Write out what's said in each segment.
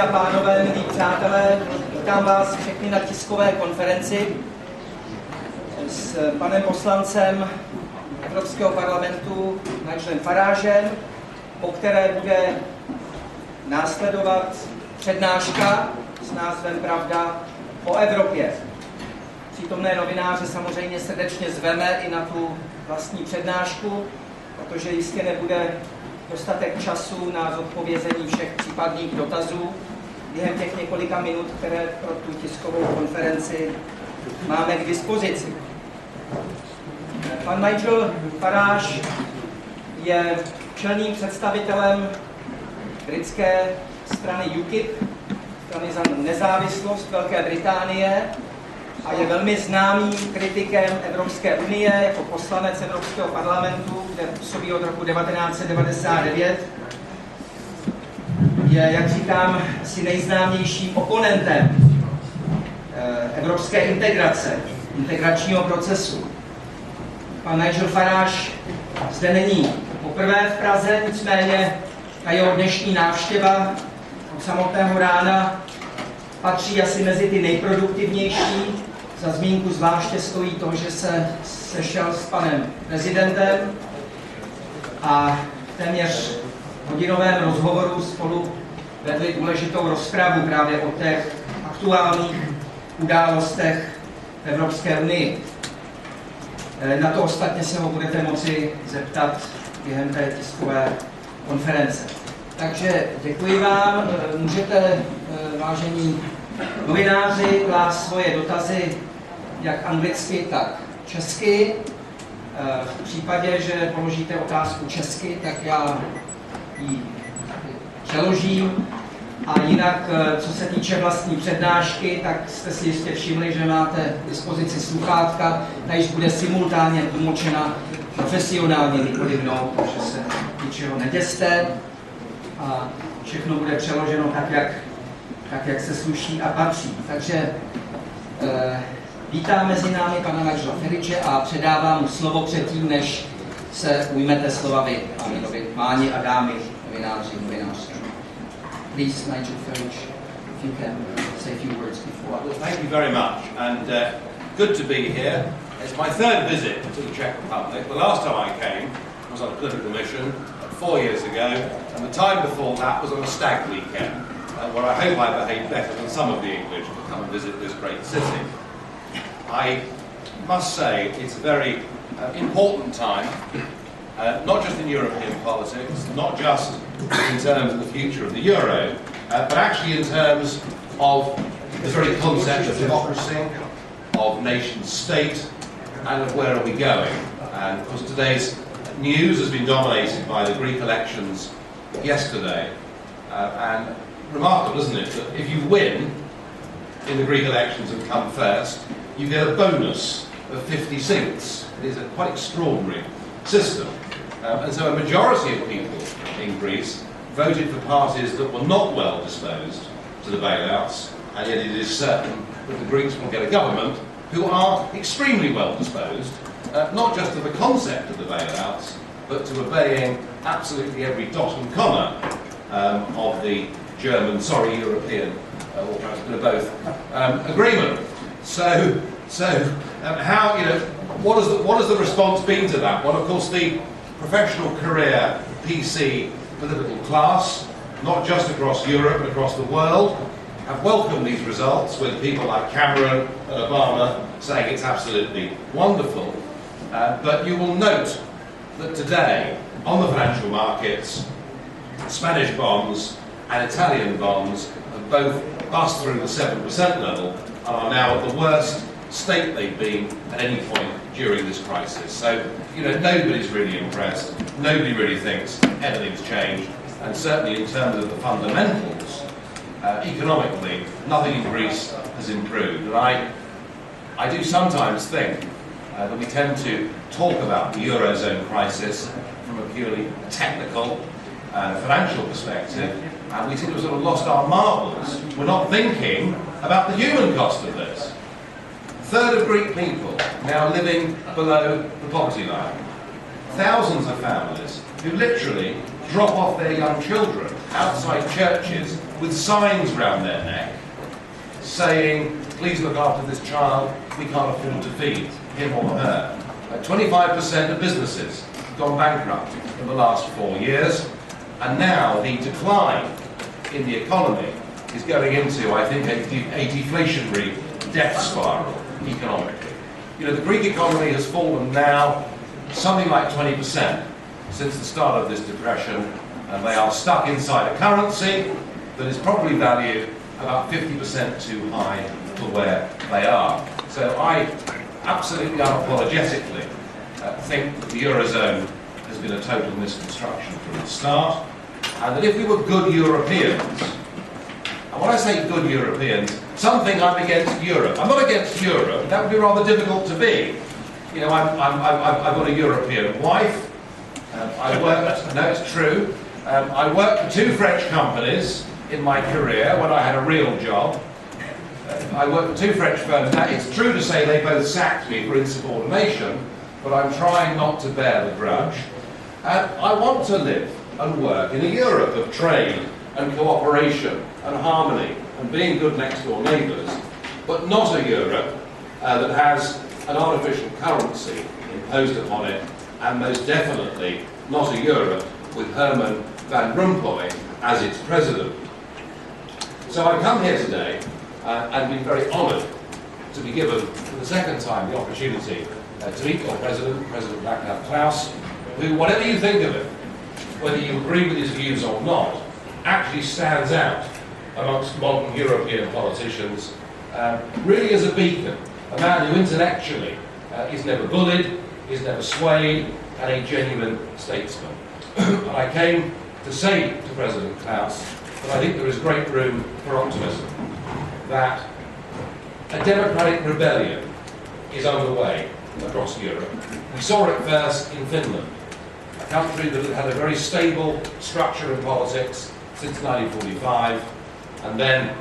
a pánové, milí přátelé, vítám vás všechny na tiskové konferenci s panem poslancem Evropského parlamentu Nigelem Faragem, po které bude následovat přednáška s názvem Pravda o Evropě. Přítomné novináře samozřejmě srdečně zveme i na tu vlastní přednášku, protože jistě nebude dostatek času na zodpovězení všech případných dotazů během těch několika minut, které pro tu tiskovou konferenci máme k dispozici. Pan Nigel Farage je čelným představitelem britské strany UKIP, strany za nezávislost Velké Británie, a je velmi známým kritikem Evropské unie jako poslanec Evropského parlamentu, kde působí od roku 1999. Je, jak říkám, asi nejznámějším oponentem evropské integrace, integračního procesu. Pan Nigel Farage zde není poprvé v Praze, nicméně ta jeho dnešní návštěva od samotného rána patří asi mezi ty nejproduktivnější. Za zmínku zvláště stojí to, že se sešel s panem prezidentem a v téměř hodinovém rozhovoru spolu vedli důležitou rozpravu právě o těch aktuálních událostech v Evropské unii. Na to ostatně se ho budete moci zeptat během té tiskové konference. Takže děkuji vám. Můžete, vážení novináři, klást svoje dotazy jak anglicky, tak česky. V případě, že položíte otázku česky, tak já ji přeložím. A jinak, co se týče vlastní přednášky, tak jste si jistě všimli, že máte k dispozici sluchátka, ta již bude simultánně tlumočena profesionálně, nikoli mnou, takže se ničeho neděste. A všechno bude přeloženo tak, jak se sluší a patří. Takže vítám mezi námi pana Nigela Farage a předávám mu slovo předtím, než se ujmete slova vy, páni a dámy, novináři. Please, Nigel Farage, if you can say a few words before. Well, thank you very much, and good to be here. It's my third visit to the Czech Republic. The last time I came was on a political mission 4 years ago, and the time before that was on a stag weekend, where I hope I behaved better than some of the English to come and visit this great city. I must say it's a very important time, not just in European politics, not just in terms of the future of the euro, but actually in terms of the very concept of democracy, of nation state, and of where are we going. And of course today's news has been dominated by the Greek elections yesterday, and remarkable, isn't it, that if you win in the Greek elections and come first, you get a bonus of 50 seats. It is a quite extraordinary system. And so a majority of people in Greece voted for parties that were not well disposed to the bailouts, and yet it is certain that the Greeks will get a government who are extremely well disposed, not just to the concept of the bailouts, but to obeying absolutely every dot and comma of the German, European, or perhaps both, agreement. So how, what has the response been to that? Well, of course, the professional career PC political class, not just across Europe but across the world, have welcomed these results, with people like Cameron and Obama saying it's absolutely wonderful. But you will note that today, on the financial markets, Spanish bonds and Italian bonds have both passed through the 7% level and are now at the worst state they've been at any point during this crisis. So, nobody's really impressed. Nobody really thinks anything's changed. And certainly in terms of the fundamentals, economically, nothing in Greece has improved. And I do sometimes think that we tend to talk about the Eurozone crisis from a purely technical and financial perspective, and we seem to have sort of lost our marbles. We're not thinking about the human cost of this. A third of Greek people now living below the poverty line. Thousands of families who literally drop off their young children outside churches with signs round their neck saying, please look after this child, we can't afford to feed him or her. 25% of businesses have gone bankrupt in the last 4 years, and now the decline in the economy is going into, I think, a deflationary death spiral economically. You know, the Greek economy has fallen now something like 20% since the start of this depression, and they are stuck inside a currency that is probably valued about 50% too high for where they are. So I absolutely unapologetically think that the Eurozone has been a total misconstruction from the start, and that if we were good Europeans, and when I say good Europeans, some think I'm against Europe. I'm not against Europe. That would be rather difficult to be. You know, I've got a European wife. I worked, no, it's true. I worked for 2 French companies in my career when I had a real job. I worked for 2 French firms. Now, it's true to say they both sacked me for insubordination, but I'm trying not to bear the grudge. And I want to live and work in a Europe of trade and cooperation and harmony and being good next door neighbours, but not a Europe that has an artificial currency imposed upon it, and most definitely not a Europe with Herman Van Rompuy as its president. So I come here today and been very honoured to be given for the second time the opportunity to meet your president, President Václav Klaus, who, whatever you think of him, whether you agree with his views or not, actually stands out amongst modern European politicians, really as a beacon, a man who intellectually is never bullied, is never swayed, and a genuine statesman. And I came to say to President Klaus that I think there is great room for optimism, that a democratic rebellion is underway across Europe. We saw it first in Finland, a country that had had a very stable structure in politics since 1945, and then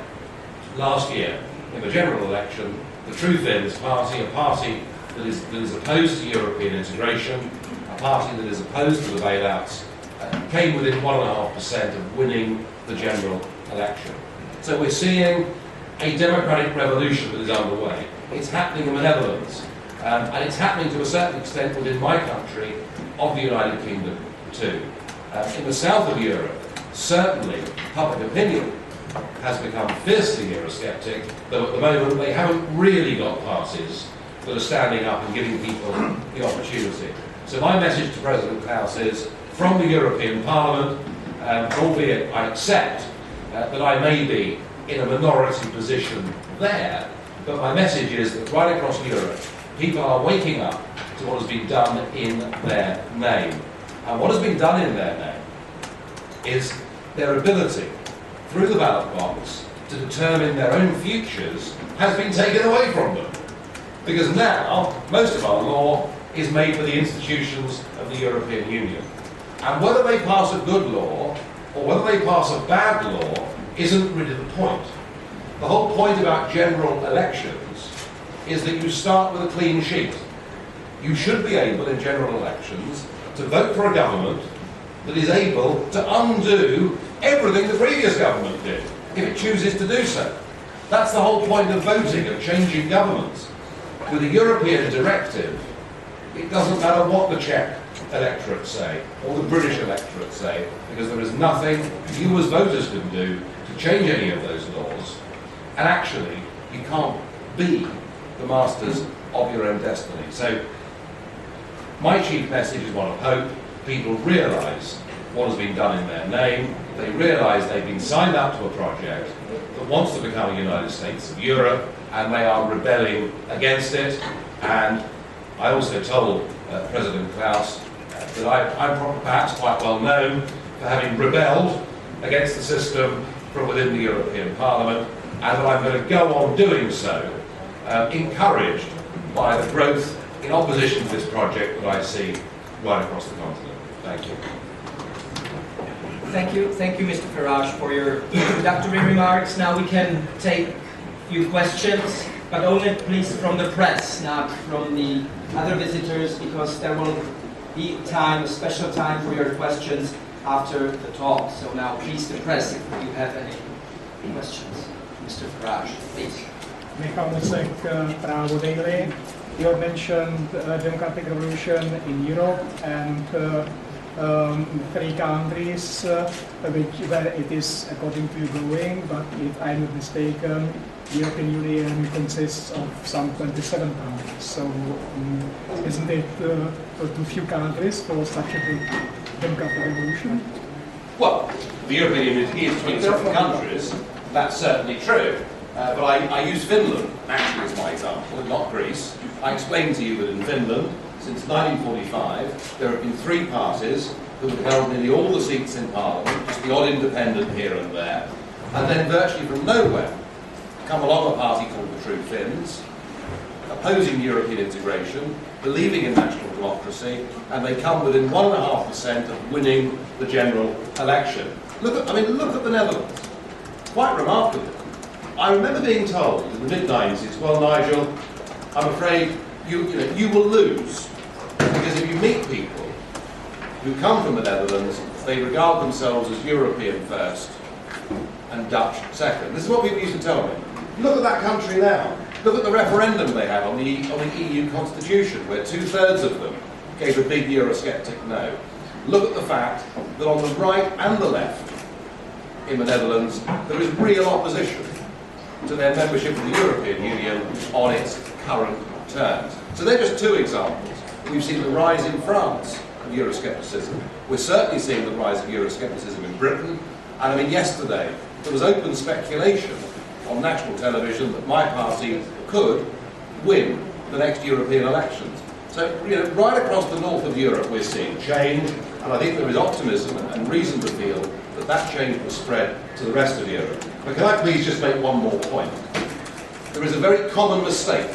last year, in the general election, the Truth Ends party, a party that is opposed to European integration, a party that is opposed to the bailouts, came within 1.5% of winning the general election. So we're seeing a democratic revolution that is underway. It's happening in the Netherlands, and it's happening to a certain extent within my country of the United Kingdom too. In the south of Europe, certainly public opinion has become fiercely Eurosceptic, though at the moment they haven't really got parties that are standing up and giving people the opportunity. So my message to President Klaus is, from the European Parliament, albeit I accept that I may be in a minority position there, but my message is that right across Europe, people are waking up to what has been done in their name. And what has been done in their name is their ability, through the ballot box, to determine their own futures has been taken away from them. Because now, most of our law is made for the institutions of the European Union. And whether they pass a good law, or whether they pass a bad law, isn't really the point. The whole point about general elections is that you start with a clean sheet. You should be able, in general elections, to vote for a government that is able to undo everything the previous government did, if it chooses to do so. That's the whole point of voting, of changing governments. With a European directive, it doesn't matter what the Czech electorate say, or the British electorate say, because there is nothing you as voters can do to change any of those laws. And actually, you can't be the masters of your own destiny. So, my chief message is one of hope. People realise what has been done in their name. They realise they've been signed up to a project that wants to become a United States of Europe, and they are rebelling against it. And I also told President Klaus that I'm perhaps quite well known for having rebelled against the system from within the European Parliament, and that I'm going to go on doing so, encouraged by the growth in opposition to this project that I see right across the continent. Thank you. Thank you, Mr. Farage, for your introductory remarks. Now we can take a few questions, but only please from the press, not from the other visitors, because there will be time, a special time for your questions after the talk. So now please, the press, if you have any questions. Mr. Farage, please. Michal Musek, Právo Daily. You have mentioned democratic revolution in Europe and 3 countries where it is, according to you, going, but if I'm not mistaken, the European Union consists of some 27 countries. So isn't it too few countries for such a big democratic revolution? Well, the European Union is 27 countries, that's certainly true. But I use Finland, actually, as my example, not Greece. I explained to you that in Finland, since 1945, there have been 3 parties who have held nearly all the seats in Parliament, just the odd independent here and there, and then virtually from nowhere come along a party called the True Finns, opposing European integration, believing in national democracy, and they come within 1.5% of winning the general election. Look at the Netherlands. Quite remarkable. I remember being told in the mid-90s, well, Nigel, I'm afraid you will lose, because if you meet people who come from the Netherlands, they regard themselves as European first and Dutch second. This is what people used to tell me. Look at that country now. Look at the referendum they had on the EU constitution, where 2/3 of them gave a big Eurosceptic no. Look at the fact that on the right and the left in the Netherlands, there is real opposition to their membership of the European Union on its current terms. So they're just 2 examples. We've seen the rise in France of Euroscepticism. We're certainly seeing the rise of Euroscepticism in Britain. And I mean, yesterday, there was open speculation on national television that my party could win the next European elections. So, right across the north of Europe, we're seeing change, and I think there is optimism and reason to feel that that change will spread to the rest of Europe. But can I please just make one more point? There is a very common mistake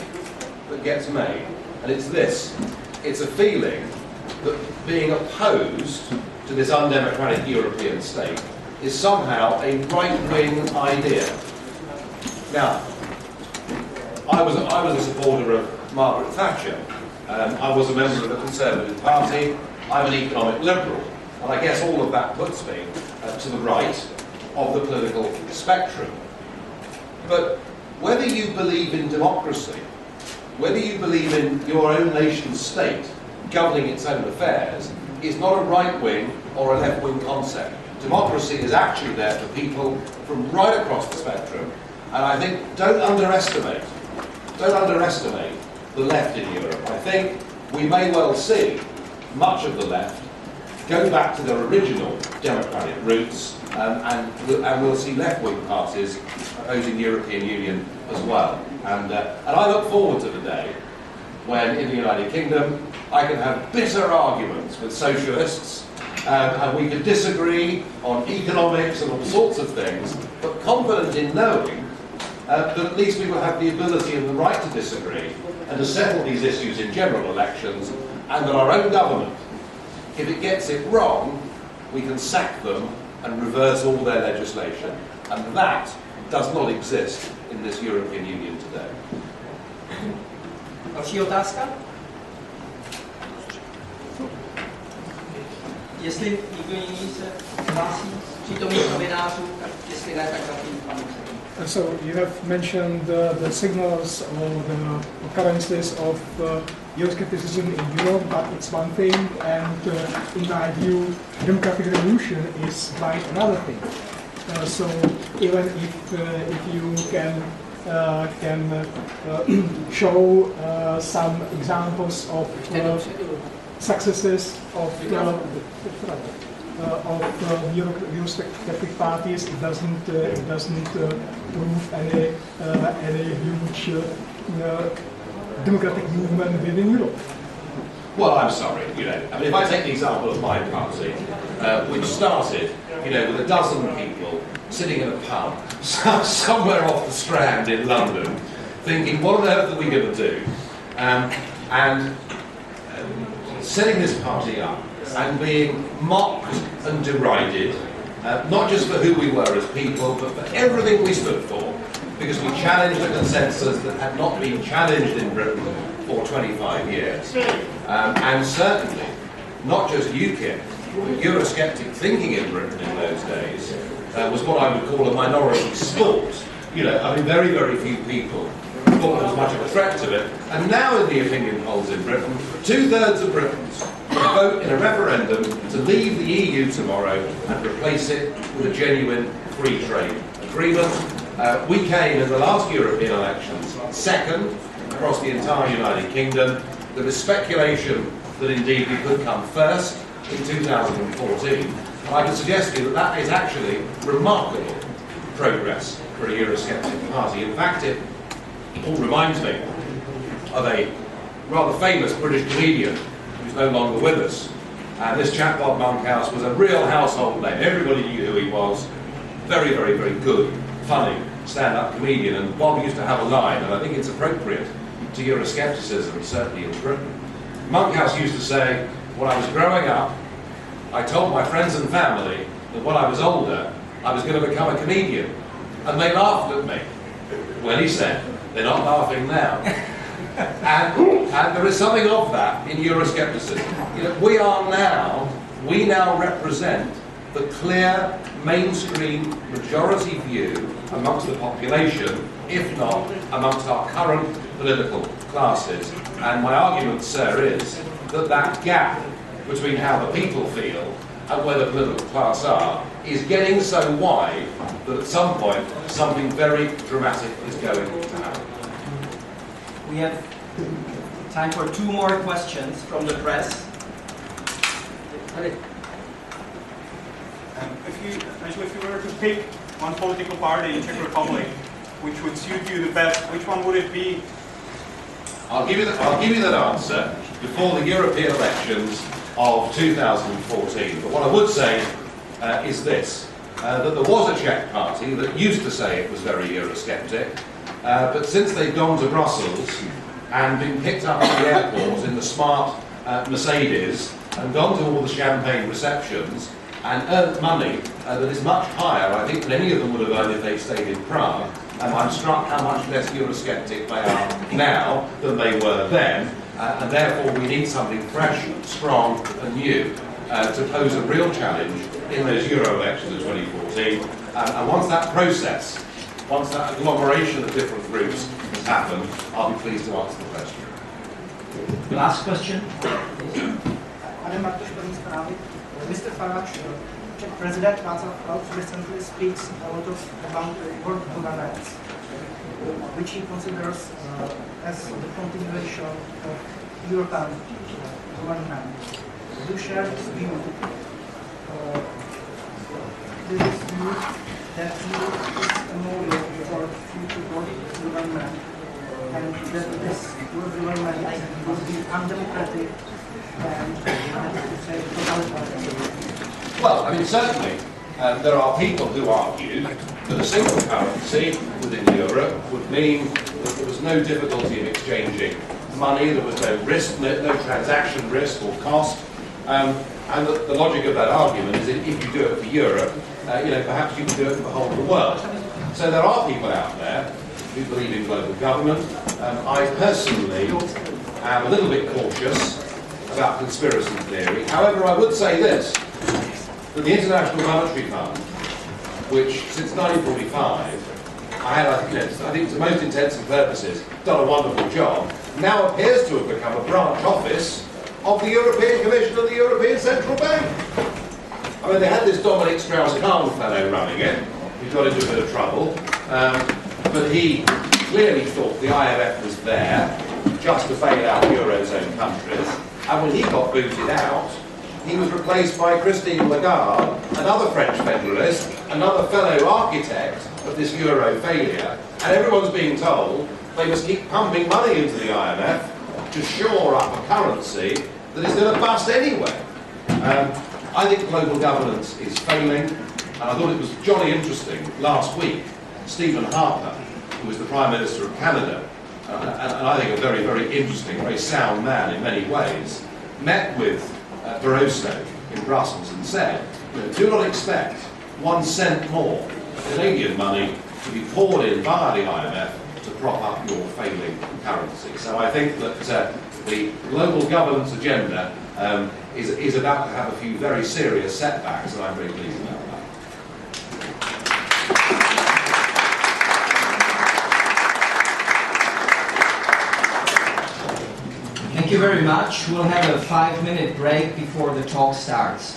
that gets made, and it's this. It's a feeling that being opposed to this undemocratic European state is somehow a right-wing idea. Now, I was a supporter of Margaret Thatcher. I was a member of the Conservative Party. I'm an economic liberal. And I guess all of that puts me to the right of the political spectrum. But whether you believe in democracy, whether you believe in your own nation state governing its own affairs, is not a right-wing or a left-wing concept. Democracy is actually there for people from right across the spectrum. And I think don't underestimate the left in Europe. I think we may well see much of the left go back to their original democratic roots, and we'll see left-wing parties opposing the European Union as well. And I look forward to the day when, in the United Kingdom, I can have bitter arguments with socialists, and we can disagree on economics and all sorts of things, but confident in knowing that at least we will have the ability and the right to disagree and to settle these issues in general elections, and that our own government, if it gets it wrong, we can sack them and reverse all their legislation. And that does not exist in this European Union today. Další otázka? Jestli nikdo jiný se hlásí z přítomných novinářů, tak jestli ne, tak zatím pan Musek. So you have mentioned the signals or the occurrences of Euroscepticism in Europe, but it's one thing, and in my view, democratic revolution is quite another thing. So even if you can show some examples of successes of Eurosceptic parties, it doesn't prove any huge democratic movement within Europe. Well, I'm sorry, I mean, if I take the example of my party, which started, with a dozen people sitting in a pub somewhere off the Strand in London, thinking, what on earth are we going to do? And setting this party up and being mocked and derided, not just for who we were as people, but for everything we stood for, because we challenged a consensus that had not been challenged in Britain for 25 years. And certainly, not just UKIP, but Eurosceptic thinking in Britain in those days was what I would call a minority sport. You know, I mean, very, very few people thought there was much of a threat to it. And now in the opinion polls in Britain, 2/3 of Britons will vote in a referendum to leave the EU tomorrow and replace it with a genuine free trade agreement. We came in the last European elections second across the entire United Kingdom. There is speculation that indeed we could come first in 2014. And I can suggest to you that that is actually remarkable progress for a Eurosceptic party. In fact, it all reminds me of a rather famous British comedian who's no longer with us. And this chap, Bob Monkhouse, was a real household name. Everybody knew who he was. Very, very, very good, funny, stand-up comedian. And Bob used to have a line, and I think it's appropriate to Euroscepticism, certainly in Britain. Monkhouse used to say, when I was growing up, I told my friends and family that when I was older, I was going to become a comedian. And they laughed at me. Well, he said, they're not laughing now. and there is something of that in Euroscepticism. You know, we now represent the clear mainstream majority view amongst the population, if not amongst our current political classes. And my argument, sir, is that that gap between how the people feel and where the political class are is getting so wide that at some point something very dramatic is going to happen. We have time for 2 more questions from the press. If you were to pick one political party in Czech Republic which would suit you the best, which one would it be? I'll give you that answer before the European elections of 2014. But what I would say is this, that there was a Czech party that used to say it was very Eurosceptic, but since they've gone to Brussels and been picked up at the airport in the smart Mercedes and gone to all the champagne receptions and earned money that is much higher, I think, than any of them would have earned if they stayed in Prague. And I'm struck how much less Eurosceptic they are now than they were then. And therefore we need something fresh, strong and new to pose a real challenge in those Euro elections of 2014. And once that process, once that agglomeration of different groups has happened, I'll be pleased to answer the question. Last question. Mr. Farage, Czech President Václav Klaus recently speaks a lot about world governance, which he considers as the continuation of European government. Do you share this view? This is view that Europe is a model for future world government, and that this world government will be undemocratic and, to say, totalitarian. Well, I mean, certainly there are people who argue that a single currency within Europe would mean that there was no difficulty in exchanging money, there was no risk, no transaction risk or cost, and that the logic of that argument is that if you do it for Europe, perhaps you can do it for the whole of the world. So there are people out there who believe in global government. I personally am a little bit cautious about conspiracy theory. However, I would say this, that the International Monetary Fund, which since 1945, I think to most intents and purposes, done a wonderful job, now appears to have become a branch office of the European Commission and the European Central Bank. I mean, they had this Dominic Strauss-Kahn fellow running it, who got into a bit of trouble, but he clearly thought the IMF was there just to bail out Eurozone countries, and when he got booted out, he was replaced by Christine Lagarde, another French federalist, another fellow architect of this Euro failure, and everyone's being told they must keep pumping money into the IMF to shore up a currency that is going to bust anyway. I think global governance is failing, and I thought it was jolly interesting last week, Stephen Harper, who was the Prime Minister of Canada, and I think a very, very interesting, very sound man in many ways, met with Barroso in Brussels and said, do not expect 1 cent more Canadian money to be poured in via the IMF to prop up your failing currency. So I think that the global governance agenda is about to have a few very serious setbacks, and I'm very pleased about that. Thank you very much. We'll have a 5-minute break before the talk starts.